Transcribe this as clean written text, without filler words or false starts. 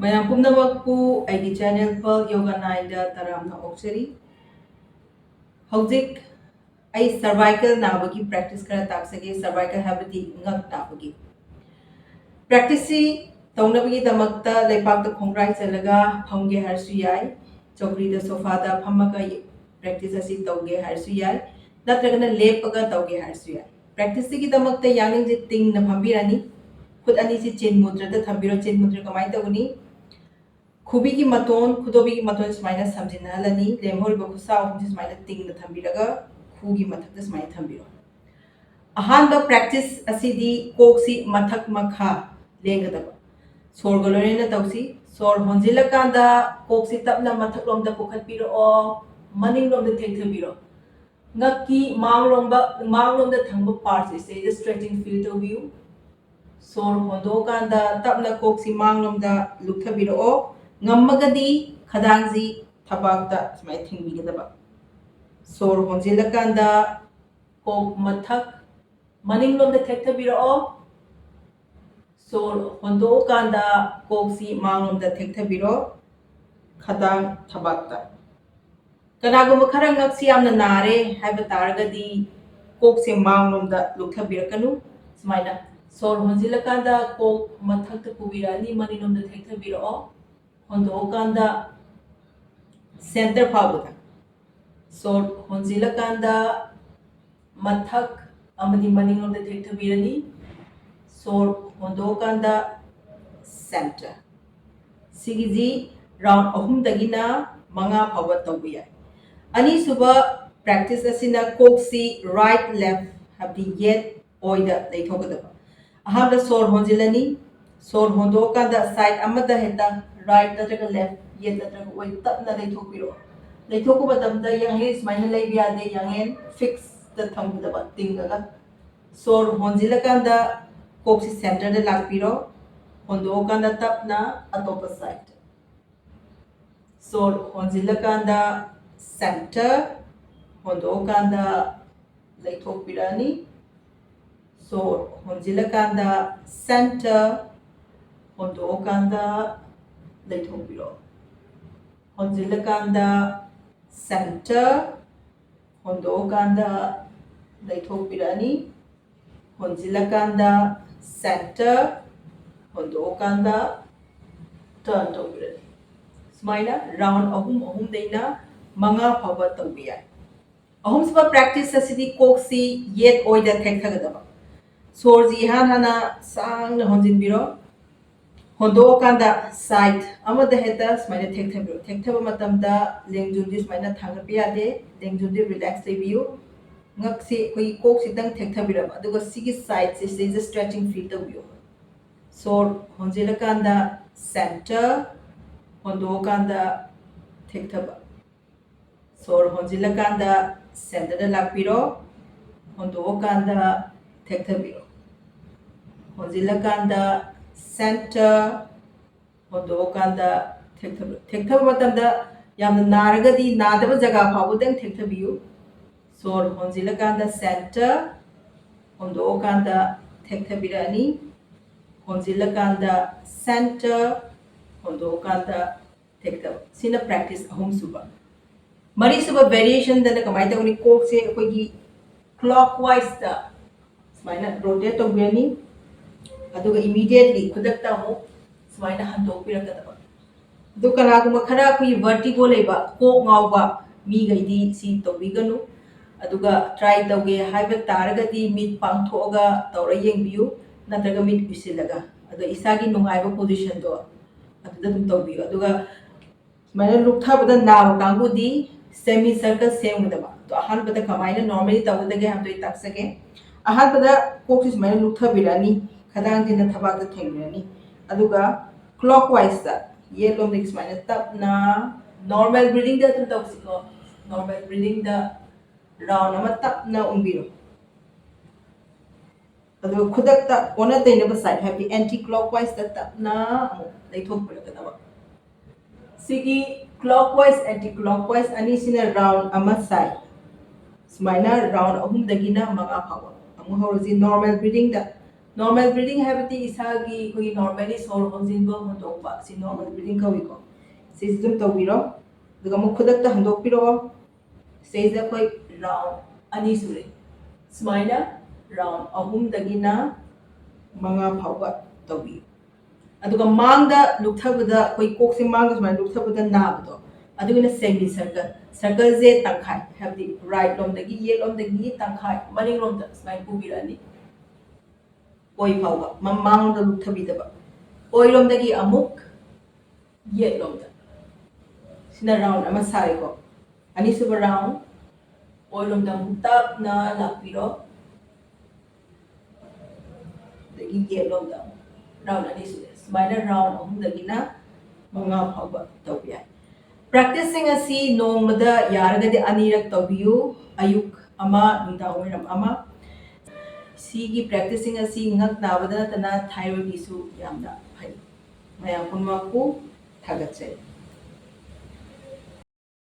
ꯃꯌꯥꯝ ꯄꯨꯝꯅꯃꯛꯄꯨ ꯑꯩꯒꯤ ꯆꯦꯅꯦꯜ ꯄꯜ ꯌꯣꯒꯥ ꯅꯥꯏꯟꯗ ꯇꯔꯥꯝꯅ ꯑꯣꯛꯆꯔꯤ ꯍꯧꯖꯤꯛ ꯑꯩ ꯁꯔꯚꯥꯏꯀꯜ ꯅꯥꯕꯒꯤ ꯄ꯭ꯔꯦꯛꯇꯤꯁ ꯈꯔ ꯇꯥꯛꯆꯒꯦ ꯁꯔꯚꯥꯏꯀꯜ ꯍꯥꯏꯕꯗꯤ ꯉꯛ ꯅꯥꯕꯒꯤ ꯄ꯭ꯔꯦꯛꯇꯤꯁꯁꯤ ꯇꯧꯅꯕꯒꯤꯗꯃꯛꯇ ꯂꯩꯄꯥꯛꯇ ꯈꯣꯡꯒ꯭ꯔꯥꯏ ꯆꯜꯂꯒ ꯐꯝꯒꯦ ꯍꯥꯏꯔꯁꯨ ꯌꯥꯏ ꯆꯧꯀ꯭ꯔꯤꯗ ꯁꯣꯐꯥꯗ ꯐꯝꯃꯒ ꯄ꯭ꯔꯦꯛꯇꯤꯁ ꯑꯁꯤ ꯇꯧꯒꯦ ꯍꯥꯏꯔꯁꯨ ꯌꯥꯏ ꯅꯠꯇ꯭ꯔꯒꯅ ꯂꯦꯞꯄꯒ ꯇꯧꯒꯦ ꯍꯥꯏꯔꯁꯨ ꯌꯥꯏ ꯄ꯭ꯔꯦꯛꯇꯤꯁꯁꯤꯒꯤꯗꯃꯛꯇ ꯌꯥꯡꯂꯦꯟꯁꯦ ꯇꯤꯡꯅ ꯐꯝꯕꯤꯔꯅꯤ ꯈꯨꯠ ꯑꯅꯤꯁꯤ ꯆꯤꯟ ꯃꯨꯗ꯭ꯔꯗ ꯊꯝꯕꯤꯔꯣ ꯆꯤꯟ ꯃꯨꯗ꯭ꯔ ꯀꯃꯥꯏꯅ ꯇꯧꯒꯅꯤ खुबीगी मतोन खुदोबीगी मतोन सुमाइना समजिनहलनी लेमहोरिबा खुसा अहुमसे सुमाइना तिंगना थंबिरगा खुगी मथकदा सुमाइना थंबिरो अहानबा प्रैक्टिस असिदी कोक्सी मथक मखा लेंगदबा सोरगा लोरेना तौसी सोर होंजिलकांदा coccyx तपना मथक लोमदा पुखतपिरो मनिंग लोमदा थेंथबिरो ngaki manglomda thangba parts is stretching feel to view sor hondo kanda tapna koksi manglomda lukthabiro ngamagadi khadangji thabakta smai thingbigadaba sor honjilakanda kok mathak maninglomda thekthabiro sor hondo kanda koksi manglomda thekthabiro khadang thabakta kanaguma khara ngaksi yamna nare haiba taragadi kokse manglomda lukthabirakanu smaina sor honjilakanda kok mathakta pubirani maninglomda thekthabiro होंदोकंदा centre फाबदा सोर होंजिलकंदा मथक अमदी मनिंगोंदा थेक्थबिरनी सोर होंदोकंदा centre सिगिजी round अहुम दगिना मंगा फाबा तौबिया अनि सुबा practice असिना कोक्सी राइट लेफ्ट हबदी येट ओइदा लेथोगदबा अहामदा सोर होंजिलनी सोर होंदोकंदा साइड अमदा हेता राइट नत्रगा लेफ्ट ये नत्रगा ओइ तपना लेथोको मतमदा यांगे स्माइना लेबियादे यांगेन फिक्स द थंगदबा तिंगगा सोर होंजिलकांदा कोक्सी सेंटर दे लाकपिरो होंदोकांदा तपना अतोपा साइड सोर होंजिलकांदा सेंटर होंदोकांदा लेथोपिरानी सोर होंजिलकांदा सेंटर होंदोकांदा लेथोपिरो होंजिलकांदा सेंटर होंदोकांदा लेथोपिरानी होंजिलकांदा सेंटर होंदोकांदा टर्न तौबिरानी स्माइना राउंड अहुम अहुम देना मंगा फाबा तौबिया अहुम सब प्रैक्टिस असिदी कोक्सी येट ओइदा थेक्थगदबा सोरजी हाना सांग होंजिनबिरो होंदोकांदा साइड अमदा हेता स्माइना थेक्थबिरो थेक्थबा मतमदा लेंजुंदी स्माइना थांगपियादे लेंजुंदी रिलैक्स लेबियो ngakse koi kok sitang thekthabira aduga sigi side se is stretching feel tawbiyo sor honjilakanda center hondokanda thekthaba sor honjilakanda center da lakpiro hondokanda thekthabiro honjilakanda center hondokanda thekthaba matamda yamna naragadi nadaba jaga fabudang thektabiyu सोर होंजिलकांदा centre होंदोकांदा थेक्थबिरानी होंजिलकांदा centre होंदोकांदा थेक्थब सिना practice अहुम सुबा मरी सुबा variation दना कमाई तगनी Coke से कोई clockwise दा स्माइना रोटेट तौबिरानी अदुगा इमीडिएटली खुदकता हो स्माइना हंदोपिरकदबा दु कनागुमा खरा कोई वर्टिगो लेबा कोक ngawba मी गैदी सी तौबिगनु अदुगा ट्राई तौगे हाइबा तारगदी मिट पांगथोगा तौरा येंबियु नत्रगा मिट बिसिलगा अदो इसागी नुंगाइबा पोजीशन दो अदुदा दुम तौबियु अदुगा माने लुकथाबदा नाव कांगुदी सेमी सर्कल सेमगदबा तो अहानबदा कमाइना नॉर्मली तौगदगे हम तो ताक्सगे अहानबदा कोक्सिस माने लुकथाबिरानी खदांजिना थबादा थेंबिरानी अदुगा क्लॉकवाइज दा ये लोमदिक्स माने तपना नॉर्मल ब्रीदिंग दा तुम तौसिको नॉर्मल ब्रीदिंग दा राउंड अमा तपना उंबिरो अदो खुदकता ओना तैनबा साइड हैप्पी एंटी क्लॉकवाइज दा तपना लेथोपरगदबा सिगी क्लॉकवाइज एंटी क्लॉकवाइज अनि सिना राउंड अमा साइड स्माइना राउंड अहुम दगिना मगा फावा अमु हौरजी नॉर्मल ब्रीदिंग दा Normal breathing habiti isagi koi normally sor honjinba hondokpa si normal breathing kawi ko. Si dum tawbiro. Duga mo khudak ta handokpiro. Stage da koi round ani sure. Smaina round ahum dagina manga phawga tawbi. Aduga mangda lukthabada koi koksing mangda smaina lukthabada nabdo. Adugina semi circle. Circle je tangkhai habdi right lom dagi ye lom dagi tangkhai maning lom da smaina pubirani. Oi phawga mamang da lukthabidaba. Oi lom dagi amuk ye lom da. Sina round ama sare ko. Ani suba round oi lom da mutap na lakpiro. Dagi ye lom da. Round ani suba. Smaina round ahum dagi na manga phawga tawbi ai. Practicing asi nongmada yaragadi anirak tawbiyu ayuk ama nungdang oiram ama. Sigi practicing asi ngak nabada natana thyroid issue yamna phai. Mayam punma ku thagatse.